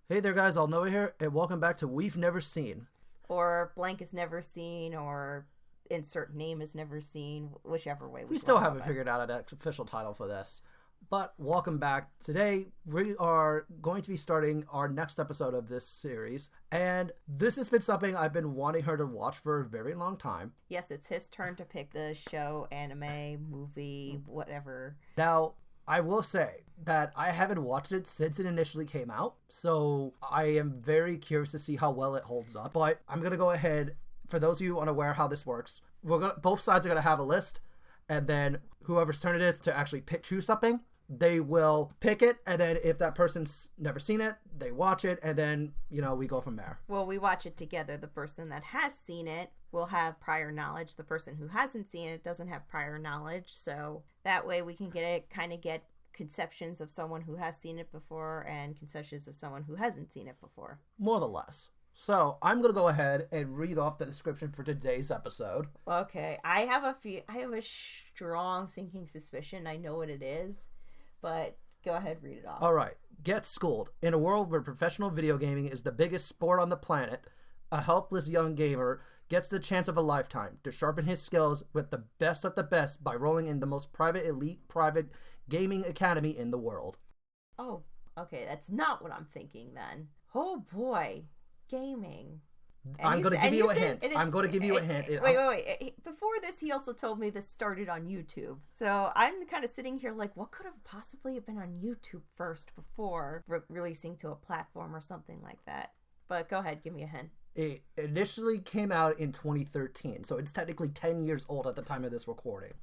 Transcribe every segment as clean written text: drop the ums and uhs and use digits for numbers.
Hey there guys, Aldnoah here, and welcome back to We've Never Seen. Or blank is never seen, or insert name is never seen, whichever way We we still want to haven't have it. figured out an official title for this, but welcome back. Today we are going to be starting our next episode of this series, and this has been something I've been wanting her to watch for a very long time. Yes, it's his turn to pick the show, anime, movie, whatever. Now, I will say that I haven't watched it since it initially came out, so I am very curious to see how well it holds up. But I'm going to go ahead, for those of you unaware how this works, both sides are going to have a list, and then whoever's turn it is to actually choose something, they will pick it, and then if that person's never seen it, they watch it, and then, we go from there. Well, we watch it together. The person that has seen it will have prior knowledge. The person who hasn't seen it doesn't have prior knowledge, so that way we can get conceptions of someone who has seen it before and conceptions of someone who hasn't seen it before. More or less. So I'm going to go ahead and read off the description for today's episode. Okay, I have a strong sinking suspicion I know what it is, but go ahead, read it off. All right. Get schooled. In a world where professional video gaming is the biggest sport on the planet, a helpless young gamer gets the chance of a lifetime to sharpen his skills with the best of the best by rolling in the most elite private gaming academy in the world. Oh, okay, that's not what I'm thinking then. Oh boy, gaming. I'm going to give you a hint. I'm going to give you a hint. Wait. Before this, he also told me this started on YouTube. So I'm kind of sitting here like, what could have possibly been on YouTube first before releasing to a platform or something like that? But go ahead, give me a hint. It initially came out in 2013, so it's technically 10 years old at the time of this recording.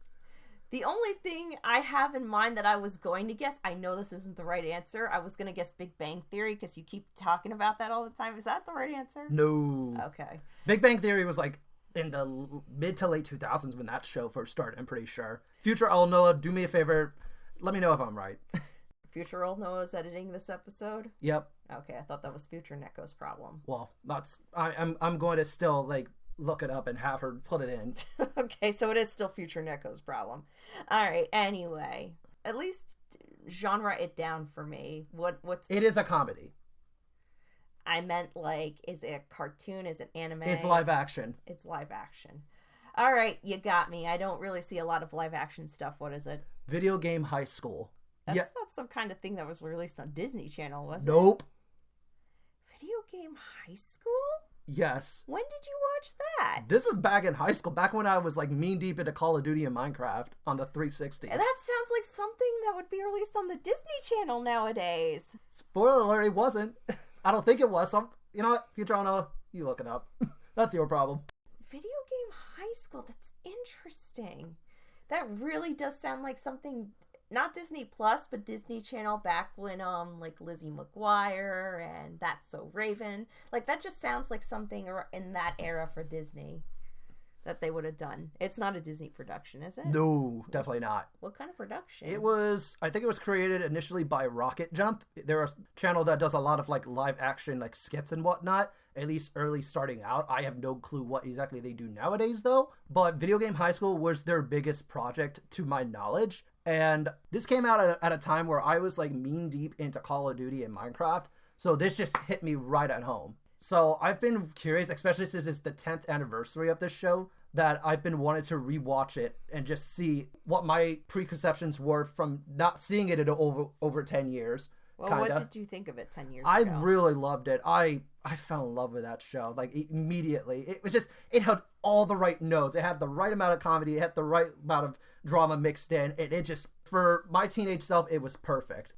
The only thing I have in mind that I was going to guess, I know this isn't the right answer. I was going to guess Big Bang Theory because you keep talking about that all the time. Is that the right answer? No. Okay. Big Bang Theory was like in the mid to late 2000s when that show first started, I'm pretty sure. Future Aldnoah, do me a favor. Let me know if I'm right. Future Aldnoah is editing this episode? Yep. Okay, I thought that was Future Neko's problem. Well, I'm going to still look it up and have her put it in. Okay, so it is still Future Neko's problem. All right, anyway, at least genre it down for me. It is a comedy. I meant is it a cartoon? Is it anime? It's live action. It's live action. All right, you got me. I don't really see a lot of live action stuff. What is it? Video Game High School. That's not some kind of thing that was released on Disney Channel, was it? Nope. Video Game High School? Yes. When did you watch that? This was back in high school, back when I was mean deep into Call of Duty and Minecraft on the 360. That sounds like something that would be released on the Disney Channel nowadays. Spoiler alert, it wasn't. I don't think it was. You know what, Future Aldnoah, you look it up. That's your problem. Video Game High School, that's interesting. That really does sound like something, not Disney Plus, but Disney Channel back when Lizzie McGuire and That's So Raven. That just sounds like something in that era for Disney that they would have done. It's not a Disney production, is it? No, definitely not. What kind of production? I think it was created initially by Rocket Jump. They're a channel that does a lot of live action skits and whatnot, at least early starting out. I have no clue what exactly they do nowadays though, but Video Game High School was their biggest project to my knowledge. And this came out at a time where I was mean deep into Call of Duty and Minecraft. So this just hit me right at home. So I've been curious, especially since it's the 10th anniversary of this show, that I've been wanting to rewatch it and just see what my preconceptions were from not seeing it in over 10 years. Well, kinda. what did you think of it 10 years I ago? really loved it. I fell in love with that show immediately. It was just, it had all the right notes. It had the right amount of comedy. It had the right amount of drama mixed in. And it just, for my teenage self, it was perfect.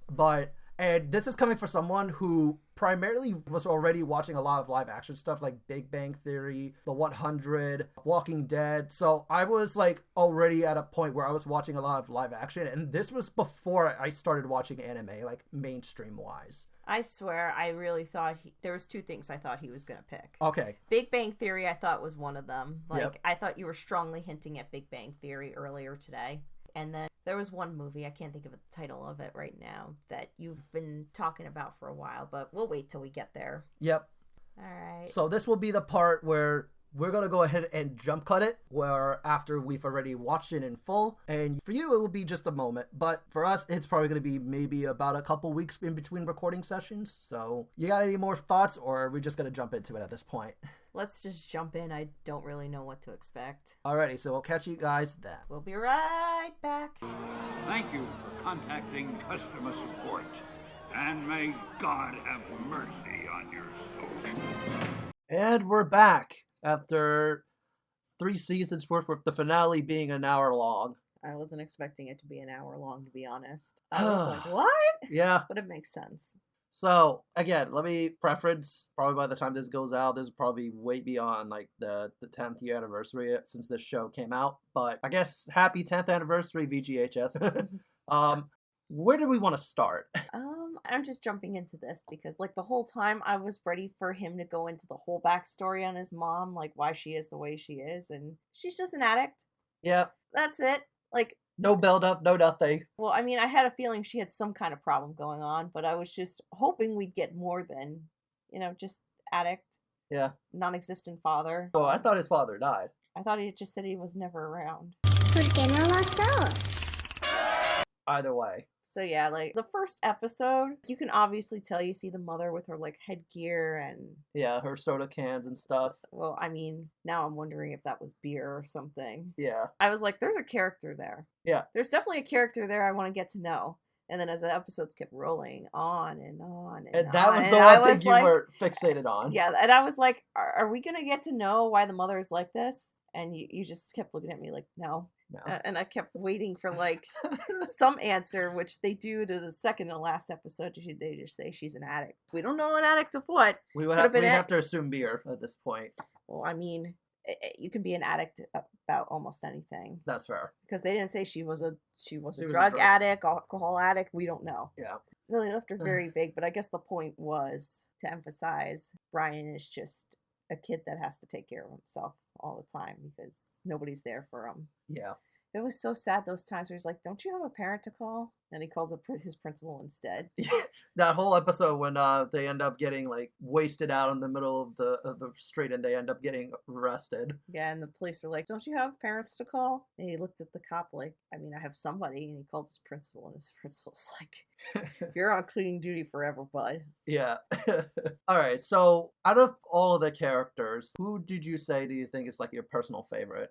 And this is coming from someone who primarily was already watching a lot of live action stuff like Big Bang Theory, The 100, Walking Dead. So I was already at a point where I was watching a lot of live action. And this was before I started watching anime, mainstream wise. I swear, I really thought there was two things I thought he was going to pick. Okay. Big Bang Theory, I thought was one of them. Yep. I thought you were strongly hinting at Big Bang Theory earlier today. And then there was one movie, I can't think of the title of it right now, that you've been talking about for a while, but we'll wait till we get there. Yep. All right. So this will be the part where we're going to go ahead and jump cut it, where after we've already watched it in full. And for you, it will be just a moment. But for us, it's probably going to be maybe about a couple weeks in between recording sessions. So you got any more thoughts, or are we just going to jump into it at this point? Let's just jump in. I don't really know what to expect. Alrighty, so we'll catch you guys then. We'll be right back. Thank you for contacting customer support. And may God have mercy on your soul. And we're back after 3 seasons worth, with the finale being an hour long. I wasn't expecting it to be an hour long, to be honest. I was like, what? Yeah. But it makes sense. So, again, let me preference, probably by the time this goes out, this is probably way beyond, like, the 10th year anniversary since this show came out. But I guess happy 10th anniversary, VGHS. Where do we want to start? I'm just jumping into this because, like, the whole time I was ready for him to go into the whole backstory on his mom, like, why she is the way she is, and she's just an addict. Yeah. That's it. Like, no build-up, no nothing. Well, I mean, I had a feeling she had some kind of problem going on, but I was just hoping we'd get more than, just addict. Yeah. Non-existent father. Oh, I thought his father died. I thought he just said he was never around. ¿Por qué no los dos? Either way. So yeah, like, the first episode, you can obviously tell you see the mother with her, like, headgear and... Yeah, her soda cans and stuff. Well, I mean, now I'm wondering if that was beer or something. Yeah. I was like, there's a character there. Yeah. There's definitely a character there I want to get to know. And then as the episodes kept rolling on and on and on. That was the one thing you were fixated on. Yeah, and I was like, are we going to get to know why the mother is like this? And you just kept looking at me like, no. And I kept waiting for, like, some answer, which they do to the second to last episode. They just say she's an addict. We don't know an addict of what. We have to assume beer at this point. Well, I mean, you can be an addict about almost anything. That's fair. Because they didn't say she was a drug addict, alcohol addict. We don't know. Yeah. So they left her very vague. But I guess the point was to emphasize Brian is just a kid that has to take care of himself all the time because nobody's there for him. Yeah. It was so sad those times where he's like, don't you have a parent to call? And he calls up his principal instead. That whole episode when they end up getting, like, wasted out in the middle of the street and they end up getting arrested. Yeah, and the police are like, don't you have parents to call? And he looked at the cop like, I mean, I have somebody. And he called his principal, and his principal's like, you're on cleaning duty forever, bud. Yeah. All right, so out of all of the characters, who did you say do you think is, like, your personal favorite?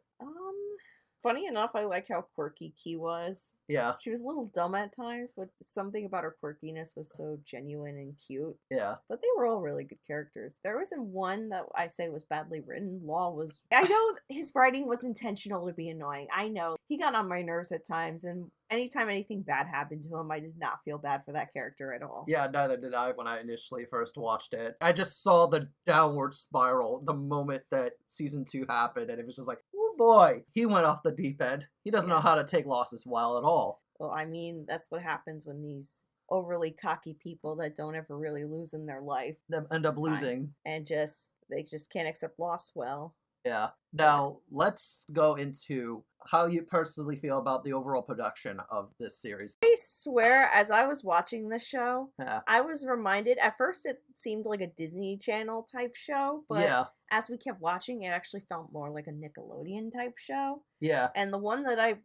Funny enough, I like how quirky Key was. Yeah. She was a little dumb at times, but something about her quirkiness was so genuine and cute. Yeah. But they were all really good characters. There wasn't one that I say was badly written. Law was... I know his writing was intentional to be annoying. I know. He got on my nerves at times, and anytime anything bad happened to him, I did not feel bad for that character at all. Yeah, neither did I when I initially first watched it. I just saw the downward spiral the moment that season 2 happened, and it was just like, oh boy, he went off the deep end. He doesn't know how to take losses well at all. Well, I mean, that's what happens when these overly cocky people that don't ever really lose in their life end up losing. And they just can't accept loss well. Yeah. Now, let's go into how you personally feel about the overall production of this series. I swear, as I was watching the show, Yeah. I was reminded, at first it seemed like a Disney Channel type show, but as we kept watching, it actually felt more like a Nickelodeon type show. Yeah. And the one that I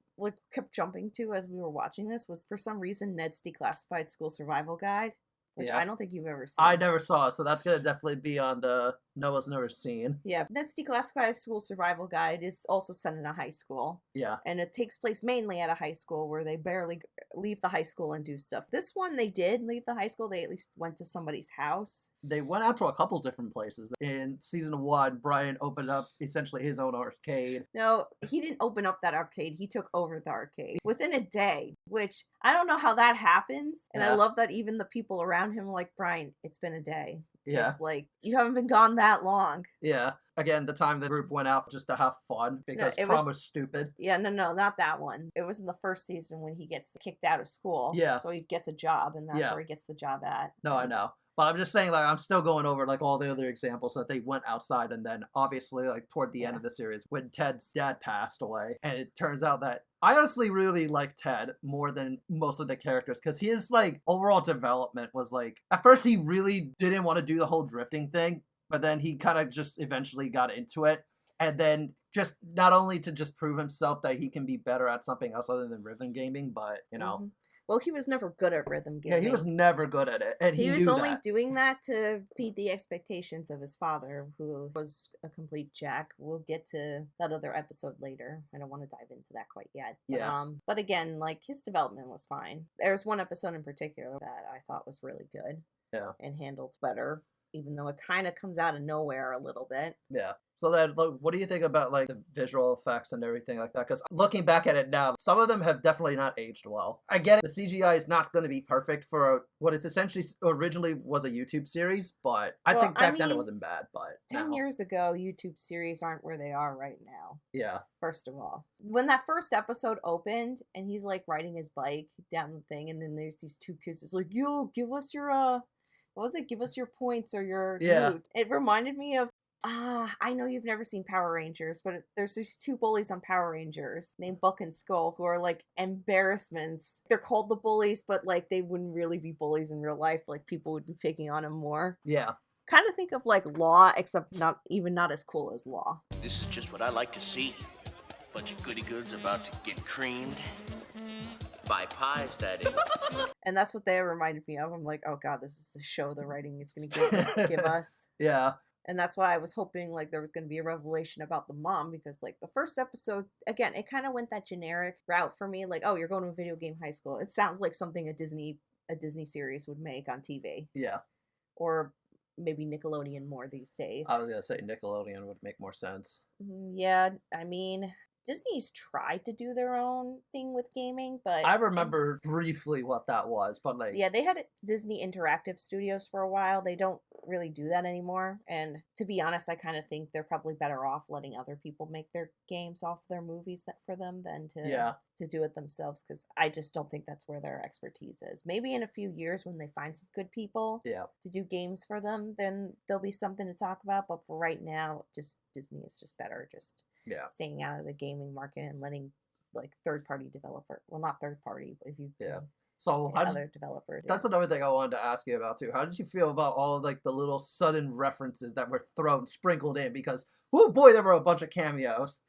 kept jumping to as we were watching this was, for some reason, Ned's Declassified School Survival Guide. Which I don't think you've ever seen. I never saw it, so that's going to definitely be on the Noah's Never Seen. Yeah, Ned's Declassified School Survival Guide is also set in a high school. Yeah. And it takes place mainly at a high school where they barely leave the high school and do stuff. This one, they did leave the high school. They at least went to somebody's house. They went out to a couple different places. In season 1, Brian opened up essentially his own arcade. No, he didn't open up that arcade. He took over the arcade within a day, which I don't know how that happens. And I love that even the people around him were like, Brian, it's been a day. Yeah. Like, you haven't been gone that long. Yeah. Again, the time the group went out just to have fun because prom was stupid. Yeah, no, not that one. It was in the first season when he gets kicked out of school. Yeah. So he gets a job, and that's where he gets the job at. No, I know. But I'm just saying, like, I'm still going over, like, all the other examples that they went outside, and then, obviously, like, toward the end of the series, when Ted's dad passed away, and it turns out that I honestly really like Ted more than most of the characters, because his, like, overall development was, like, at first he really didn't want to do the whole drifting thing, but then he kind of just eventually got into it. and then just not only to just prove himself that he can be better at something else other than rhythm gaming, but you know. Mhm. Well, he was never good at rhythm gaming. Yeah, he was never good at it, and he was knew only that. doing that to feed the expectations of his father, who was a complete jack. We'll get to that other episode later. I don't want to dive into that quite yet. Yeah. But again, like, his development was fine. There's one episode in particular that I thought was really good. Yeah. And handled better, even though it kind of comes out of nowhere a little bit. Yeah. So then, what do you think about like the visual effects and everything like that? Because looking back at it now, some of them have definitely not aged well. I get it. The CGI is not going to be perfect for what is essentially originally was a YouTube series, but I think back then it wasn't bad. But 10 years ago, YouTube series aren't where they are right now. Yeah. First of all, when that first episode opened and he's like riding his bike down the thing, and then there's these two kids. It's like, yo, give us your what was it? Give us your points or your loot. It reminded me of I know you've never seen Power Rangers, but there's these two bullies on Power Rangers named Buck and Skull who are like embarrassments. They're called the bullies, but like they wouldn't really be bullies in real life. Like people would be picking on them more. Yeah. Kind of think of like Law, except not as cool as Law. This is just what I like to see. Bunch of goody goods about to get creamed. By pies, that is. And that's what they reminded me of. I'm like, oh god, this is the show the writing is going to give us. Yeah. And that's why I was hoping like there was going to be a revelation about the mom, because like the first episode, again, it kind of went that generic route for me. Like, oh, you're going to a video game high school. It sounds like something a Disney series would make on TV. Yeah. Or maybe Nickelodeon more these days. I was going to say Nickelodeon would make more sense. Yeah, I mean, Disney's tried to do their own thing with gaming, but I remember briefly what that was, but like... Yeah, they had Disney Interactive Studios for a while. They don't really do that anymore, and to be honest, I kind of think they're probably better off letting other people make their games off their movies for them than to do it themselves, because I just don't think that's where their expertise is. Maybe in a few years when they find some good people to do games for them, then there'll be something to talk about, but for right now, just Disney is just better staying out of the gaming market and letting like third-party developer, well, not third-party, but if you so other developers. That's another thing I wanted to ask you about too. How did you feel about all of, like the little sudden references that were sprinkled in? Because oh boy, there were a bunch of cameos.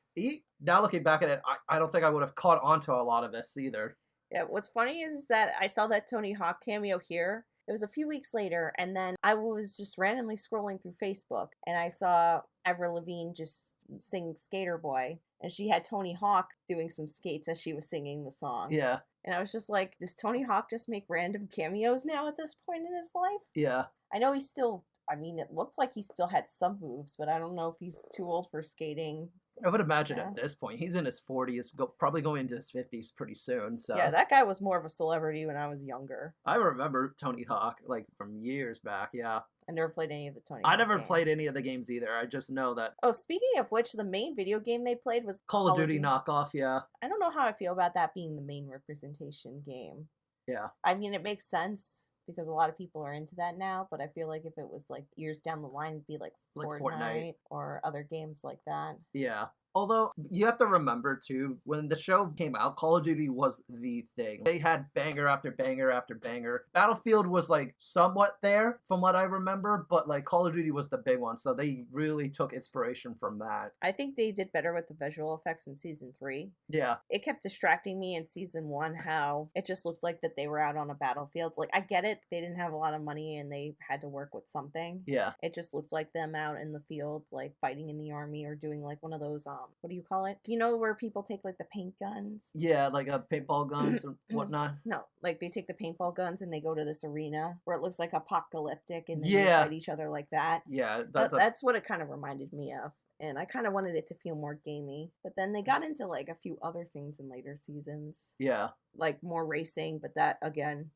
Now looking back at it, I don't think I would have caught onto a lot of this either. Yeah, what's funny is that I saw that Tony Hawk cameo here. It was a few weeks later, and then I was just randomly scrolling through Facebook, and I saw Avril Lavigne just sing Skater Boy, and she had Tony Hawk doing some skates as she was singing the song. Yeah. And I was just like, does Tony Hawk just make random cameos now at this point in his life? Yeah. I know he's still, I mean, it looked like he still had some moves, but I don't know if he's too old for skating. I would imagine at this point, he's in his 40s, probably going into his 50s pretty soon. So yeah, that guy was more of a celebrity when I was younger. I remember Tony Hawk, like, from years back, yeah. I never played any of the Tony Hawk I never games. played any of the games either. I just know that... Oh, speaking of which, the main video game they played was Call of Duty knockoff, yeah. I don't know how I feel about that being the main representation game. Yeah. I mean, it makes sense, because a lot of people are into that now, but I feel like if it was like years down the line, it'd be like Fortnite or other games like that. Yeah. Although, you have to remember, too, when the show came out, Call of Duty was the thing. They had banger after banger after banger. Battlefield was, like, somewhat there, from what I remember, but, like, Call of Duty was the big one, so they really took inspiration from that. I think they did better with the visual effects in Season 3. Yeah. It kept distracting me in Season 1, how it just looked like that they were out on a battlefield. Like, I get it, they didn't have a lot of money and they had to work with something. Yeah. It just looked like them out in the fields, like, fighting in the army or doing, like, one of those, what do you call it? You know where people take like the paint guns? Yeah, like paintball guns and whatnot. No, like they take the paintball guns and they go to this arena where it looks like apocalyptic and then they fight each other like that. Yeah, that's what it kind of reminded me of. And I kind of wanted it to feel more gamey. But then they got into like a few other things in later seasons. Yeah. Like more racing, but that again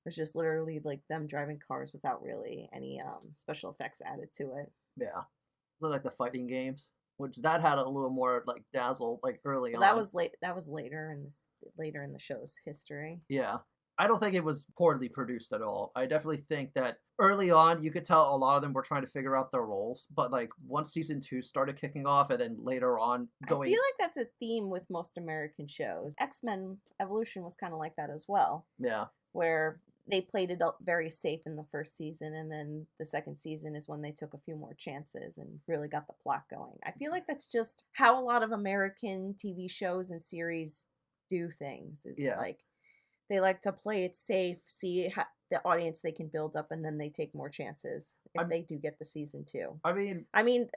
was just literally like them driving cars without really any special effects added to it. Yeah. So like the fighting games, which that had a little more like dazzle like early on. That was later in the show's history. Yeah. I don't think it was poorly produced at all. I definitely think that early on you could tell a lot of them were trying to figure out their roles, but like once season 2 started kicking off and then later on going... I feel like that's a theme with most American shows. X-Men Evolution was kind of like that as well. Yeah. Where they played it up very safe in the first season, and then the second season is when they took a few more chances and really got the plot going. I feel like that's just how a lot of American TV shows and series do things. It's like they like to play it safe, see the audience they can build up, and then they take more chances if they do get the season 2. I mean,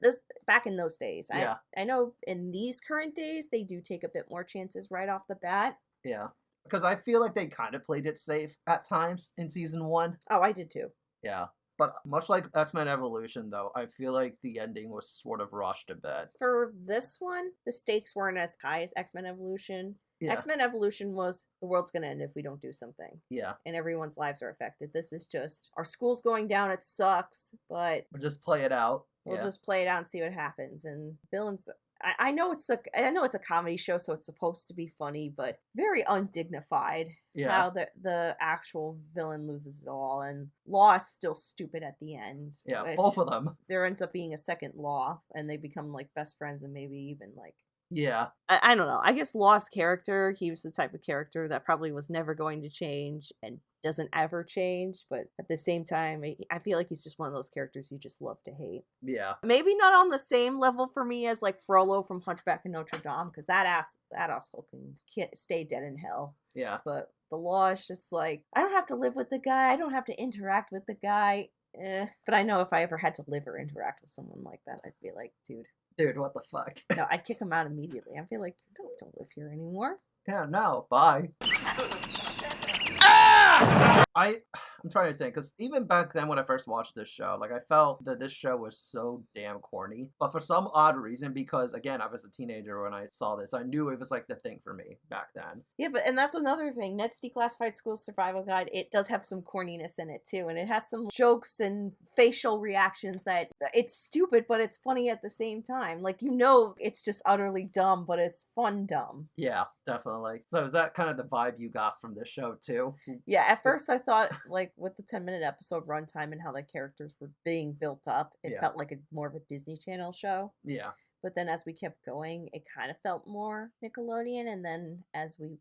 this back in those days. Yeah. I know in these current days they do take a bit more chances right off the bat. Yeah. Because I feel like they kind of played it safe at times in season 1. Oh, I did too. Yeah. But much like X-Men Evolution, though, I feel like the ending was sort of rushed a bit. For this one, the stakes weren't as high as X-Men Evolution. Yeah. X-Men Evolution was the world's gonna end if we don't do something. Yeah. And everyone's lives are affected. This is just our school's going down, it sucks, but we'll just play it out. We'll just play it out and see what happens. And villains, I know it's a comedy show, so it's supposed to be funny, but very undignified. Yeah. How the actual villain loses it all, and Law is still stupid at the end. Yeah, both of them. There ends up being a second Law, and they become like best friends, and maybe even like. Yeah. I don't know. I guess Law's character, he was the type of character that probably was never going to change and doesn't ever change, but at the same time, I feel like he's just one of those characters you just love to hate. Yeah. Maybe not on the same level for me as like Frollo from Hunchback of Notre Dame, because that asshole can stay dead in hell. Yeah. But the Law is just like, I don't have to live with the guy, I don't have to interact with the guy. But I know if I ever had to live or interact with someone like that, I'd be like, dude, what the fuck? No, I'd kick him out immediately. I feel like, you don't live here anymore. Yeah, no, bye. I'm trying to think, because even back then when I first watched this show, like I felt that this show was so damn corny. But for some odd reason, because again, I was a teenager when I saw this, I knew it was like the thing for me back then. Yeah, and that's another thing. Ned's Declassified School Survival Guide, it does have some corniness in it too, and it has some jokes and facial reactions that it's stupid, but it's funny at the same time. Like, it's just utterly dumb, but it's fun dumb. Yeah, definitely. So is that kind of the vibe you got from this show too? Yeah, at first I thought, like, with the 10-minute episode runtime and how the characters were being built up, it felt like more of a Disney Channel show. Yeah. But then as we kept going, it kind of felt more Nickelodeon, and then as we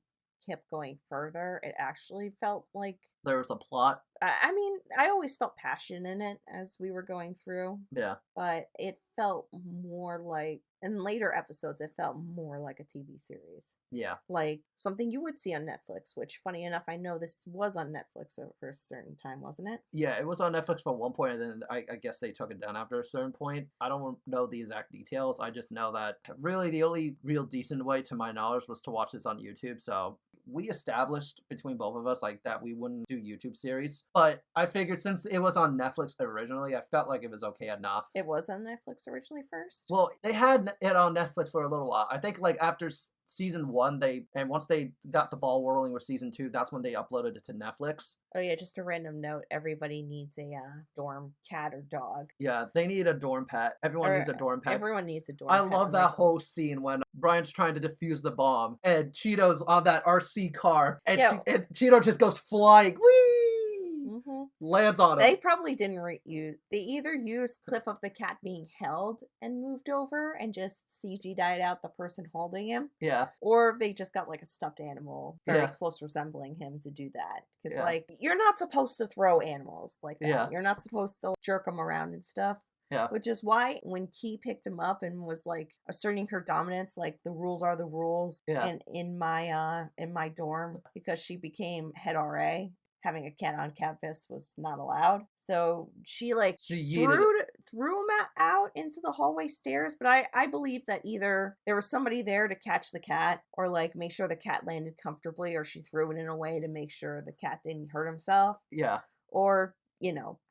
kept going further, it actually felt like there was a plot. I mean, I always felt passion in it as we were going through. Yeah. But it felt more like, in later episodes, it felt more like a TV series. Yeah. Like something you would see on Netflix, which, funny enough, I know this was on Netflix for a certain time, wasn't it? Yeah, it was on Netflix for one point, and then I guess they took it down after a certain point. I don't know the exact details. I just know that really the only real decent way, to my knowledge, was to watch this on YouTube, so we established between both of us like that we wouldn't do YouTube series, but I figured since it was on Netflix originally, I felt like it was okay enough. It was on Netflix originally first? Well, they had it on Netflix for a little while. I think like after season 1, once they got the ball rolling with season 2, that's when they uploaded it to Netflix. Oh yeah, just a random note, everybody needs a dorm cat or dog. Yeah, they need a dorm pet. Everyone needs a dorm pet. Everyone needs a dorm pet. I love that whole scene when Brian's trying to defuse the bomb and Cheeto's on that RC car and, and Cheeto just goes flying. Whee! Mm-hmm. Lands on him. They probably didn't they either used clip of the cat being held and moved over and just CG died out the person holding him. Yeah. Or they just got like a stuffed animal very close resembling him to do that. Because like, you're not supposed to throw animals like that. Yeah. You're not supposed to jerk them around and stuff. Yeah. Which is why when Key picked him up and was like asserting her dominance, like the rules are the rules. Yeah. And in my dorm, because she became head RA, having a cat on campus was not allowed. So she threw him out into the hallway stairs. But I believe that either there was somebody there to catch the cat or like make sure the cat landed comfortably, or she threw it in a way to make sure the cat didn't hurt himself. Yeah. Or,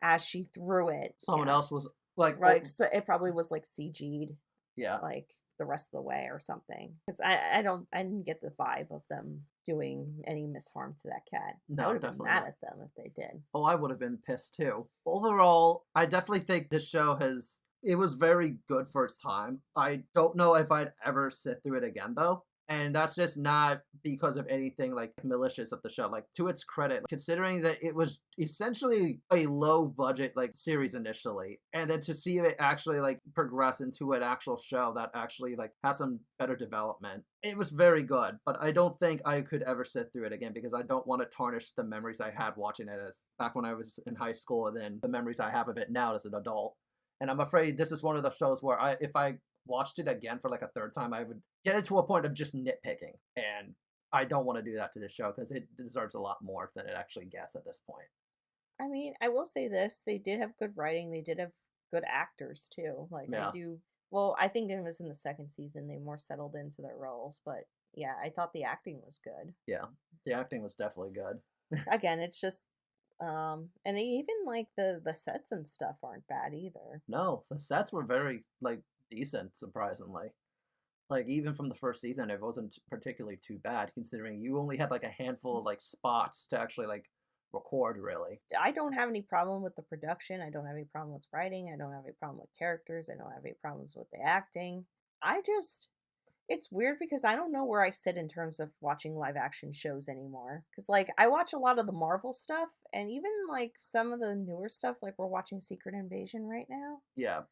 as she threw it, someone else was like, right. So it probably was like CG'd. Yeah. Like the rest of the way or something. Because I didn't get the vibe of them doing any misharm to that cat. No, I would have definitely been mad not. at them if they did. Oh, I would have been pissed too. Overall, I definitely think this show it was very good for its time. I don't know if I'd ever sit through it again though. And that's just not because of anything like malicious of the show. Like, to its credit, considering that it was essentially a low budget like series initially, and then to see it actually like progress into an actual show that actually like has some better development, it was very good. But I don't think I could ever sit through it again because I don't want to tarnish the memories I had watching it as back when I was in high school, and then the memories I have of it now as an adult. And I'm afraid this is one of the shows where if I watched it again for like a third time, I would get it to a point of just nitpicking. And I don't want to do that to this show because it deserves a lot more than it actually gets at this point. I mean, I will say this. They did have good writing. They did have good actors, too. Like, Yeah. I think it was in the second season they more settled into their roles. But, yeah, I thought the acting was good. Yeah, the acting was definitely good. Again, it's just... and even, like, the sets and stuff aren't bad either. No, the sets were very, like, decent, surprisingly. Like, even from the first season, it wasn't particularly too bad, considering you only had, like, a handful of, like, spots to actually, like, record, really. I don't have any problem with the production. I don't have any problem with writing. I don't have any problem with characters. I don't have any problems with the acting. It's weird because I don't know where I sit in terms of watching live action shows anymore. Because, like, I watch a lot of the Marvel stuff, and even, like, some of the newer stuff, like, we're watching Secret Invasion right now. Yeah.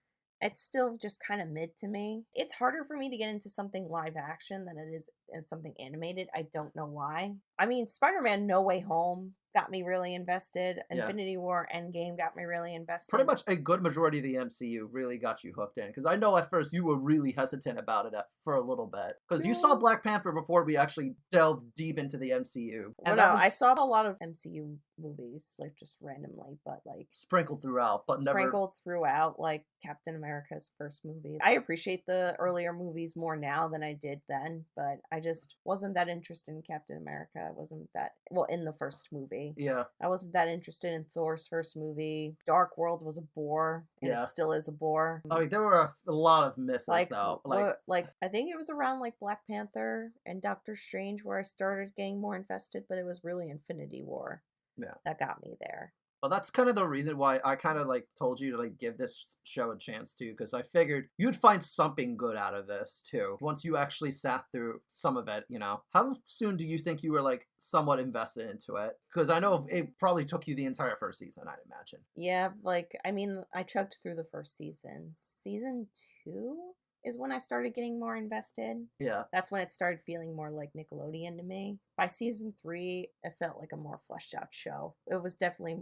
It's still just kind of mid to me. It's harder for me to get into something live action than it is in something animated. I don't know why. I mean, Spider-Man No Way Home got me really invested. Yeah. Infinity War Endgame got me really invested. Pretty much a good majority of the MCU really got you hooked in. Because I know at first you were really hesitant about it for a little bit. Because you saw Black Panther before we actually delved deep into the MCU. And well, I saw a lot of MCU movies, like, just randomly, but, like... Sprinkled throughout, but never... Sprinkled throughout, like, Captain America's first movie. I appreciate the earlier movies more now than I did then, but I just wasn't that interested in Captain America. I wasn't that... Well, in the first movie. Yeah. I wasn't that interested in Thor's first movie. Dark World was a bore, and it still is a bore. I mean, there were a lot of misses, though. Like, I think it was around, like, Black Panther and Doctor Strange where I started getting more invested, but it was really Infinity War. Yeah. That got me there. Well, that's kind of the reason why I kind of, like, told you to, like, give this show a chance, too, because I figured you'd find something good out of this, too, once you actually sat through some of it, you know? How soon do you think you were, like, somewhat invested into it? Because I know it probably took you the entire first season, I'd imagine. Yeah, like, I mean, I chugged through the first season. Season 2 is when I started getting more invested. Yeah. That's when it started feeling more like Nickelodeon to me. By season 3, it felt like a more fleshed out show. It was definitely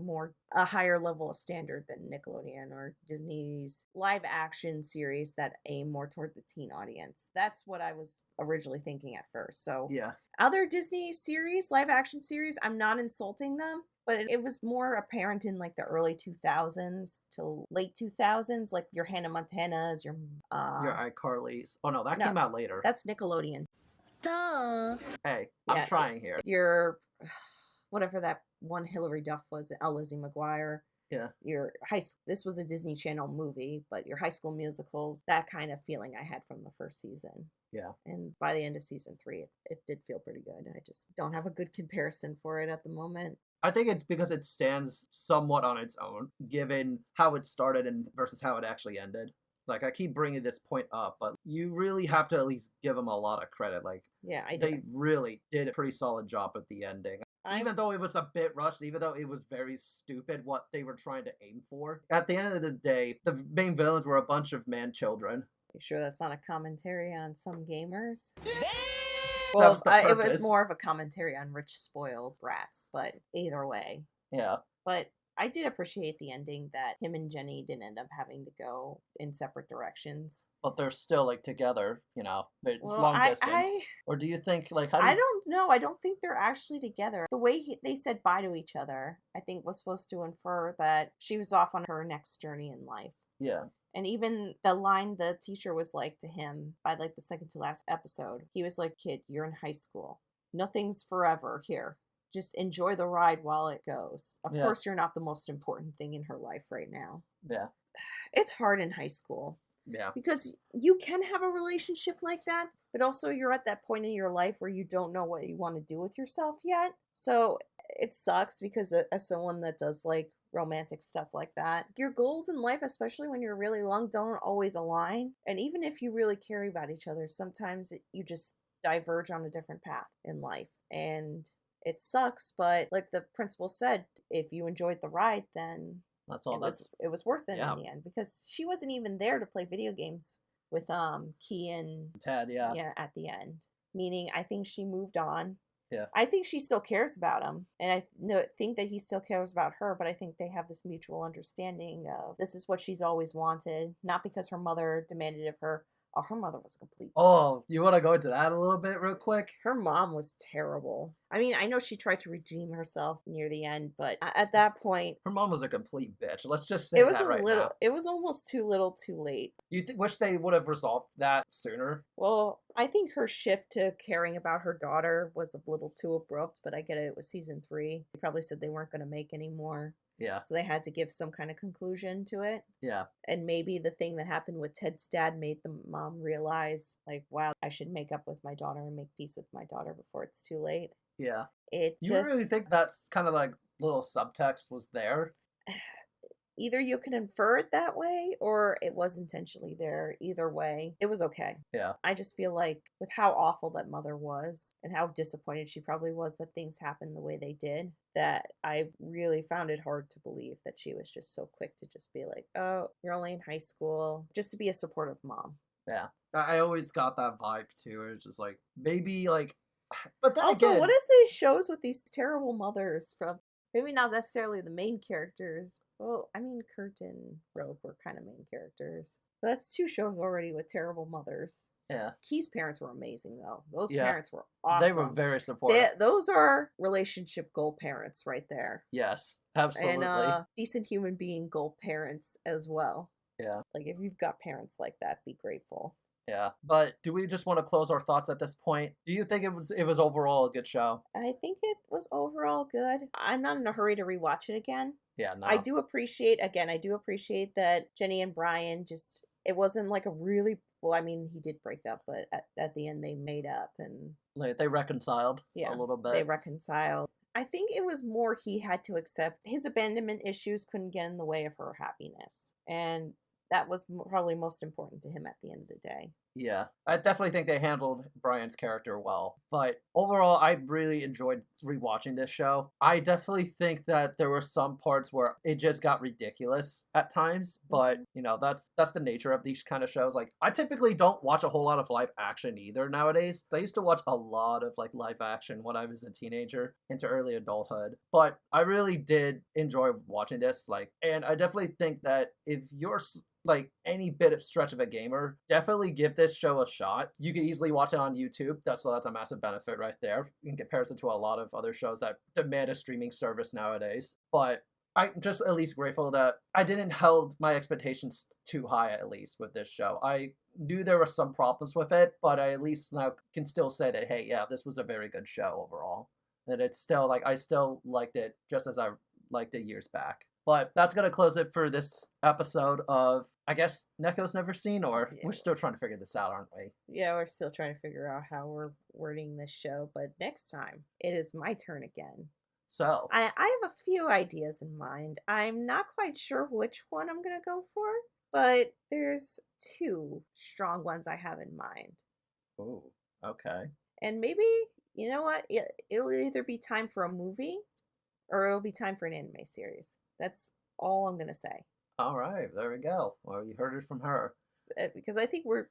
a higher level of standard than Nickelodeon or Disney's live action series that aim more toward the teen audience. That's what I was originally thinking at first. So yeah. Other Disney series, live action series, I'm not insulting them, but it was more apparent in, like, the early 2000s to late 2000s, like your Hannah Montanas, your iCarly's. Oh no, that came out later. That's Nickelodeon. Duh. Hey, I'm trying here. Your whatever that one Hilary Duff was, Lizzie McGuire. Yeah. This was a Disney Channel movie, but your High School Musicals, that kind of feeling I had from the first season. Yeah. And by the end of season 3, it did feel pretty good. I just don't have a good comparison for it at the moment. I think it's because it stands somewhat on its own, given how it started and versus how it actually ended. Like, I keep bringing this point up, but you really have to at least give them a lot of credit. Like, yeah, I do. They really did a pretty solid job with the ending. Even though it was a bit rushed, even though it was very stupid what they were trying to aim for. At the end of the day, the main villains were a bunch of man-children. You sure that's not a commentary on some gamers? Well, it was more of a commentary on rich, spoiled brats, but either way. Yeah. But I did appreciate the ending that him and Jenny didn't end up having to go in separate directions. But they're still, like, together, you know. It's long distance. Or do you think, like, I don't know. I don't think they're actually together. The way they said bye to each other, I think, was supposed to infer that she was off on her next journey in life. Yeah. And even the line the teacher was like to him by, like, the second to last episode, he was like, "Kid, you're in high school. Nothing's forever here. Just enjoy the ride while it goes. Of course, you're not the most important thing in her life right now." Yeah. It's hard in high school. Yeah. Because you can have a relationship like that, but also you're at that point in your life where you don't know what you want to do with yourself yet. So it sucks because as someone that does, like, romantic stuff like that, your goals in life, especially when you're really young, don't always align. And even if you really care about each other, sometimes you just diverge on a different path in life. And it sucks, but like the principal said, if you enjoyed the ride, then That's all. it was worth it yeah. in the end, because she wasn't even there to play video games with Key and Ted. Yeah. at the end. Meaning, I think she moved on. Yeah. I think she still cares about him, and I think that he still cares about her, but I think they have this mutual understanding of this is what she's always wanted, not because her mother demanded of her. Oh, her mother was complete. Oh, you want to go into that a little bit real quick? Her mom was terrible. I mean, I know she tried to redeem herself near the end, but at that point, Her mom was a complete bitch. Let's just say it was that right now. It was almost too little, too late. You wish they would have resolved that sooner? Well, I think her shift to caring about her daughter was a little too abrupt, but I get it. It was season 3. They probably said they weren't going to make any more. Yeah. So they had to give some kind of conclusion to it. Yeah. And maybe the thing that happened with Ted's dad made the mom realize, like, wow, I should make up with my daughter and make peace with my daughter before it's too late. Yeah. You really think that's kind of like little subtext was there? Either you can infer it that way or it was intentionally there. Either way, it was okay. Yeah. I just feel like with how awful that mother was and how disappointed she probably was that things happened the way they did, that I really found it hard to believe that she was just so quick to just be like, oh, you're only in high school, just to be a supportive mom. Yeah. I always got that vibe too. It's just like, maybe like, but then also, again, what is these shows with these terrible mothers from? Maybe not necessarily the main characters. Well, I mean, Kurt and Rogue were kind of main characters. But that's 2 shows already with terrible mothers. Yeah. Key's parents were amazing, though. Those Yeah. parents were awesome. They were very supportive. Those are relationship goal parents right there. Yes, absolutely. And decent human being goal parents as well. Yeah. Like, if you've got parents like that, be grateful. Yeah. But do we just want to close our thoughts at this point? Do you think it was overall a good show? I think it was overall good. I'm not in a hurry to rewatch it again. Yeah, no. I do appreciate that Jenny and Brian just, it wasn't like a really, well, I mean, he did break up, but at the end they made up and... Like, they reconciled a little bit. They reconciled. I think it was more he had to accept his abandonment issues couldn't get in the way of her happiness. And that was probably most important to him at the end of the day. Yeah, I definitely think they handled Brian's character well. But overall, I really enjoyed rewatching this show. I definitely think that there were some parts where it just got ridiculous at times. But, you know, that's the nature of these kind of shows. Like, I typically don't watch a whole lot of live action either nowadays. I used to watch a lot of, like, live action when I was a teenager into early adulthood. But I really did enjoy watching this. Like, and I definitely think that if you're... like any bit of stretch of a gamer, definitely give this show a shot. You can easily watch it on YouTube. That's a massive benefit right there in comparison to a lot of other shows that demand a streaming service nowadays. But I'm just at least grateful that I didn't held my expectations too high, at least with this show. I knew there were some problems with it, but I at least now can still say that, hey, yeah, this was a very good show overall. And it's still like, I still liked it just as I liked it years back. But that's going to close it for this episode of, I guess, Neko's Never Seen, or we're still trying to figure this out, aren't we? Yeah, we're still trying to figure out how we're wording this show, but next time, it is my turn again. So, I have a few ideas in mind. I'm not quite sure which one I'm going to go for, but there's 2 strong ones I have in mind. ooh, okay. And maybe, you know what, it'll either be time for a movie, or it'll be time for an anime series. That's all I'm gonna say. All right, there we go. Well, you heard it from her. Because I think we're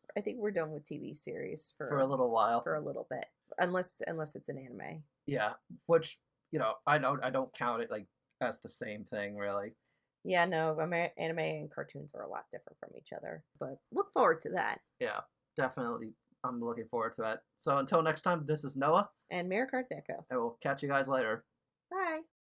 done with TV series for a little while. For a little bit, unless it's an anime. Yeah, which, you know, I don't count it like as the same thing really. Yeah, no, anime and cartoons are a lot different from each other. But look forward to that. Yeah, definitely. I'm looking forward to it. So until next time, this is Noah and MIrrorcard Neko. and we'll catch you guys later. Bye.